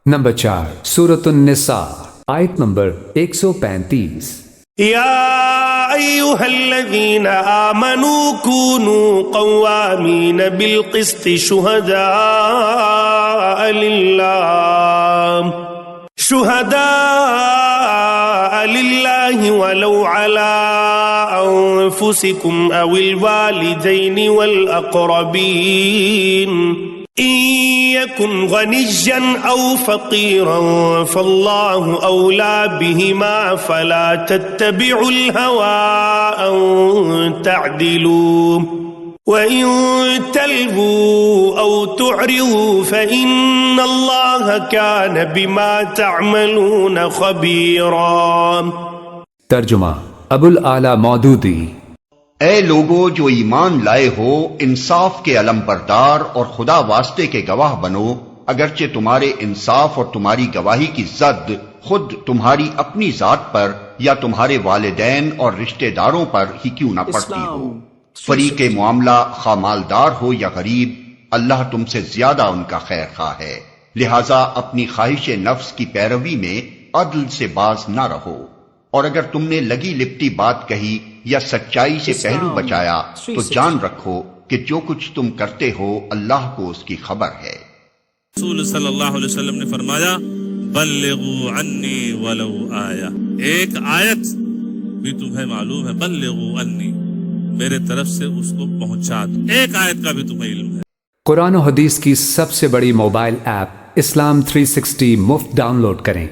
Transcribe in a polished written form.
Number 4 سورۃ النساء آیت نمبر 135۔ يا أيها الذين آمنوا كونوا قوامين بالقسط شهداء لله ولو على أنفسكم أو الوالدين والأقربين إن يكن غنيا أو فقيرا فالله أولى بهما فلا تتبعوا الهوى أن تعدلوا وإن تلووا أو تعرضوا فإن الله كان بما تعملون خبيرا۔ ترجمہ ابو الاعلی مودودی۔ اے لوگو جو ایمان لائے ہو، انصاف کے علم بردار اور خدا واسطے کے گواہ بنو، اگرچہ تمہارے انصاف اور تمہاری گواہی کی زد خود تمہاری اپنی ذات پر یا تمہارے والدین اور رشتہ داروں پر ہی کیوں نہ پڑتی ہو۔ فریق معاملہ خواہ مالدار ہو یا غریب، اللہ تم سے زیادہ ان کا خیر خواہ ہے، لہذا اپنی خواہش نفس کی پیروی میں عدل سے باز نہ رہو، اور اگر تم نے لگی لپٹی بات کہی یا سچائی سے پہلو بچایا تو جان رکھو کہ جو کچھ تم کرتے ہو اللہ کو اس کی خبر ہے۔ رسول صلی اللہ علیہ وسلم نے فرمایا بلغوا عنی ولو آیہ، ایک آیت بھی تمہیں معلوم ہے، بلغوا عنی، میرے طرف سے اس کو پہنچا دو، ایک آیت کا بھی تمہیں علم ہے۔ قرآن و حدیث کی سب سے بڑی موبائل ایپ اسلام 360 مفت ڈاؤن لوڈ کریں۔